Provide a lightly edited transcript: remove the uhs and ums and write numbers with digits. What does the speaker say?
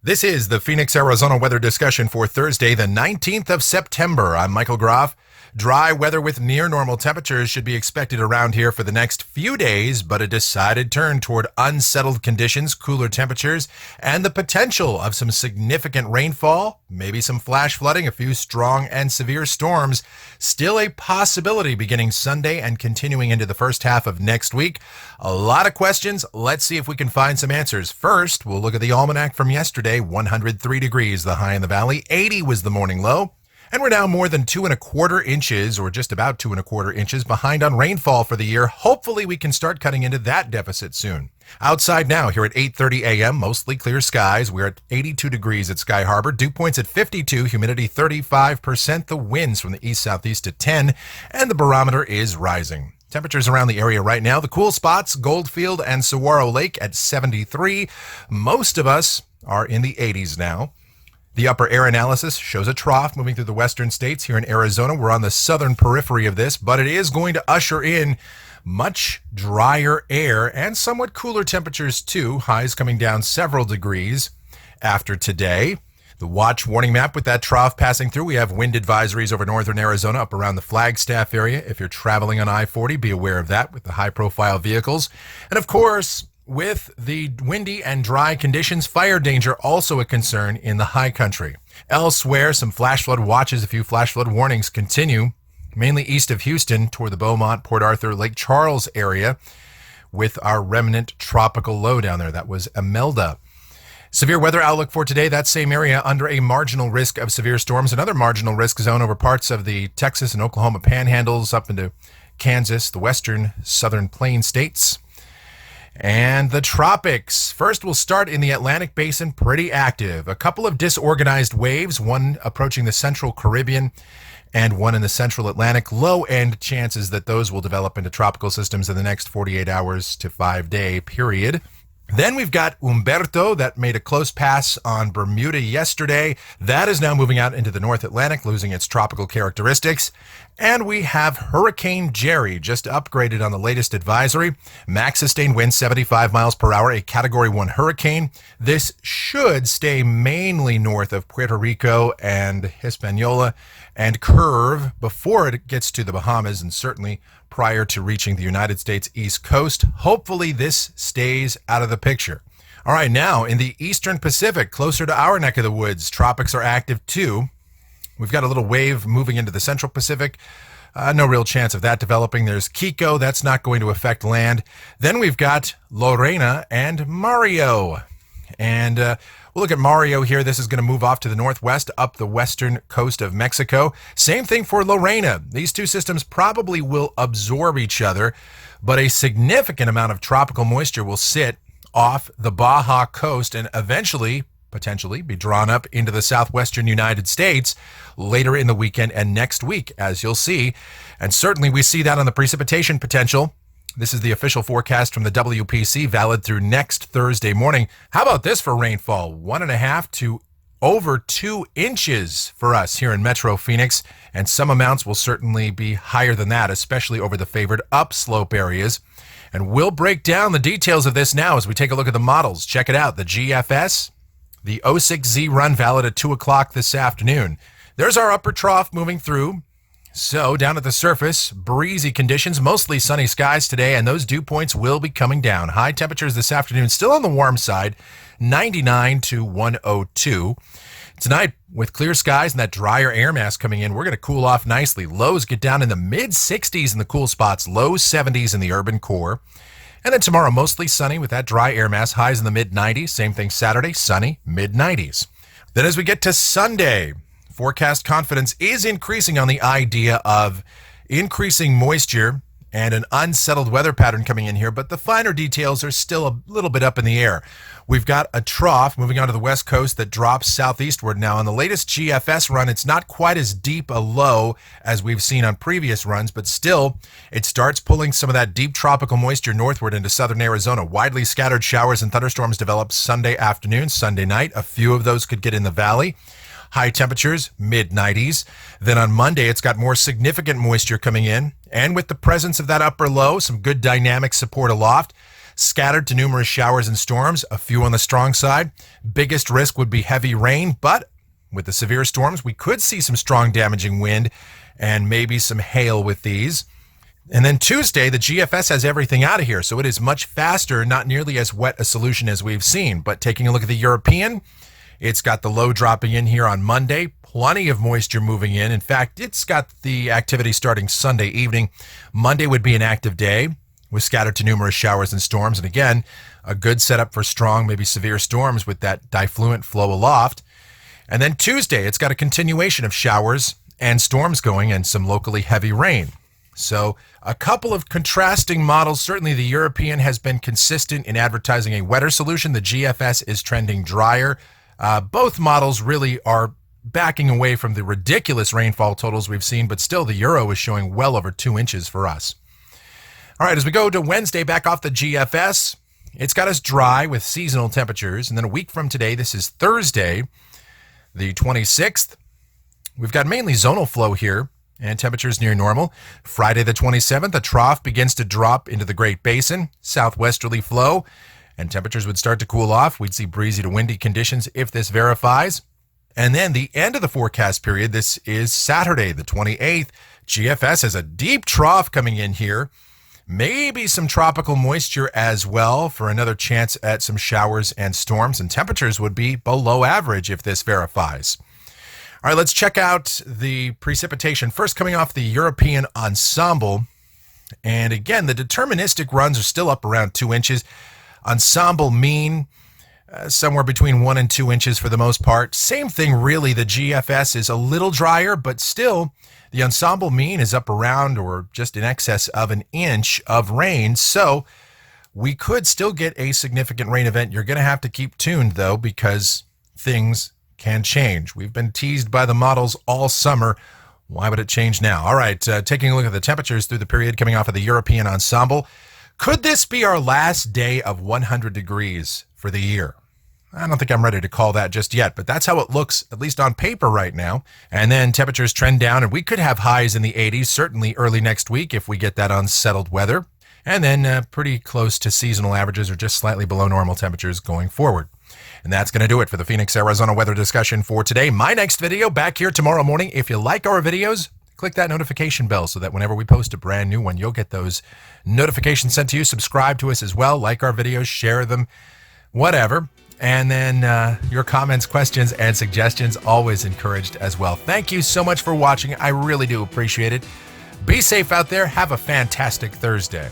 This is the Phoenix, Arizona weather discussion for Thursday, the 19th of September. I'm Michael Groff. Dry weather with near normal temperatures should be expected around here for the next few days, but a decided turn toward unsettled conditions, cooler temperatures, and the potential of some significant rainfall, maybe some flash flooding, a few strong and severe storms. Still a possibility beginning Sunday and continuing into the first half of next week. A lot of questions. Let's see if we can find some answers. First, we'll look at the almanac from yesterday. 103 degrees, the high in the valley. 80 was the morning low. And we're now more than 2¼ inches, or just about 2¼ inches, behind on rainfall for the year. Hopefully we can start cutting into that deficit soon. Outside now, here at 8:30 a.m., mostly clear skies. We're at 82 degrees at Sky Harbor. Dew points at 52, humidity 35%, the winds from the east-southeast at 10, and the barometer is rising. Temperatures around the area right now, the cool spots, Goldfield and Saguaro Lake at 73. Most of us are in the 80s now. The upper air analysis shows a trough moving through the western states here in Arizona. We're on the southern periphery of this, but it is going to usher in much drier air and somewhat cooler temperatures too. Highs coming down several degrees after today. The watch warning map with that trough passing through. We have wind advisories over northern Arizona up around the Flagstaff area. If you're traveling on I-40, be aware of that with the high-profile vehicles. And of course, with the windy and dry conditions, fire danger also a concern in the high country. Elsewhere, some flash flood watches, a few flash flood warnings continue, mainly east of Houston toward the Beaumont, Port Arthur, Lake Charles area with our remnant tropical low down there. That was Imelda. Severe weather outlook for today, that same area under a marginal risk of severe storms. Another marginal risk zone over parts of the Texas and Oklahoma panhandles up into Kansas, the western southern plain states. And the tropics. First, we'll start in the Atlantic Basin, pretty active. A couple of disorganized waves, one approaching the central Caribbean and one in the central Atlantic. Low-end chances that those will develop into tropical systems in the next 48 hours to 5-day period. Then we've got Humberto that made a close pass on Bermuda yesterday. That is now moving out into the North Atlantic, losing its tropical characteristics. And we have Hurricane Jerry, just upgraded on the latest advisory. Max sustained winds 75 miles per hour, a Category 1 hurricane. This should stay mainly north of Puerto Rico and Hispaniola and curve before it gets to the Bahamas and certainly prior to reaching the United States East Coast. Hopefully this stays out of the picture. All right, now in the Eastern Pacific, closer to our neck of the woods, tropics are active too. We've got a little wave moving into the Central Pacific. No real chance of that developing. There's Kiko. That's not going to affect land. Then we've got Lorena and Mario. And we'll look at Mario here. This is going to move off to the northwest up the western coast of Mexico. Same thing for Lorena. These two systems probably will absorb each other, but a significant amount of tropical moisture will sit off the Baja coast and eventually potentially be drawn up into the southwestern United States later in the weekend and next week, as you'll see. And certainly we see that on the precipitation potential. This is the official forecast from the WPC, valid through next Thursday morning. How about this for rainfall? 1.5 to over 2 inches for us here in Metro Phoenix, and some amounts will certainly be higher than that, especially over the favored upslope areas. And we'll break down the details of this now as we take a look at the models. Check it out, the GFS. The 06Z run valid at 2 o'clock this afternoon. There's our upper trough moving through. So down at the surface, breezy conditions, mostly sunny skies today, and those dew points will be coming down. High temperatures this afternoon, still on the warm side, 99 to 102. Tonight, with clear skies and that drier air mass coming in, we're going to cool off nicely. Lows get down in the mid-60s in the cool spots, low 70s in the urban core. And then tomorrow, mostly sunny with that dry air mass, highs in the mid-90s. Same thing Saturday, sunny, mid-90s. Then as we get to Sunday, forecast confidence is increasing on the idea of increasing moisture and an unsettled weather pattern coming in here, but the finer details are still a little bit up in the air. We've got a trough moving onto the west coast that drops southeastward now. On the latest GFS run, it's not quite as deep a low as we've seen on previous runs, but still, it starts pulling some of that deep tropical moisture northward into southern Arizona. Widely scattered showers and thunderstorms develop Sunday afternoon, Sunday night. A few of those could get in the valley. High temperatures, mid-90s. Then on Monday, it's got more significant moisture coming in. And with the presence of that upper low, some good dynamic support aloft. Scattered to numerous showers and storms, a few on the strong side. Biggest risk would be heavy rain, but with the severe storms, we could see some strong damaging wind and maybe some hail with these. And then Tuesday, the GFS has everything out of here, so it is much faster, not nearly as wet a solution as we've seen. But taking a look at the European, it's got the low dropping in here on Monday, plenty of moisture moving in. In fact, it's got the activity starting Sunday evening. Monday would be an active day with scattered to numerous showers and storms. And again, a good setup for strong, maybe severe storms with that diffluent flow aloft. And then Tuesday, it's got a continuation of showers and storms going and some locally heavy rain. So a couple of contrasting models. Certainly the European has been consistent in advertising a wetter solution. The GFS is trending drier. Both models really are backing away from the ridiculous rainfall totals we've seen, but still the Euro is showing well over 2 inches for us. All right, as we go to Wednesday, back off the GFS, it's got us dry with seasonal temperatures. And then a week from today, this is Thursday, the 26th, we've got mainly zonal flow here and temperatures near normal. Friday, the 27th, a trough begins to drop into the Great Basin, southwesterly flow, and temperatures would start to cool off. We'd see breezy to windy conditions if this verifies. And then the end of the forecast period, this is Saturday, the 28th. GFS has a deep trough coming in here. Maybe some tropical moisture as well for another chance at some showers and storms, and temperatures would be below average if this verifies. All right, let's check out the precipitation. First, coming off the European ensemble. And again, the deterministic runs are still up around 2 inches. Ensemble mean somewhere between 1 and 2 inches for the most part. Same thing, really. The GFS is a little drier, but still the ensemble mean is up around or just in excess of an inch of rain. So we could still get a significant rain event. You're going to have to keep tuned, though, because things can change. We've been teased by the models all summer. Why would it change now? All right, taking a look at the temperatures through the period coming off of the European ensemble. Could this be our last day of 100 degrees for the year? I don't think I'm ready to call that just yet, but that's how it looks, at least on paper right now. And then temperatures trend down, and we could have highs in the 80s, certainly early next week if we get that unsettled weather. And then pretty close to seasonal averages or just slightly below normal temperatures going forward. And that's going to do it for the Phoenix, Arizona weather discussion for today. My next video back here tomorrow morning. If you like our videos, click that notification bell so that whenever we post a brand new one, you'll get those notifications sent to you. Subscribe to us as well. Like our videos, share them, whatever. And then your comments, questions, and suggestions always encouraged as well. Thank you so much for watching. I really do appreciate it. Be safe out there. Have a fantastic Thursday.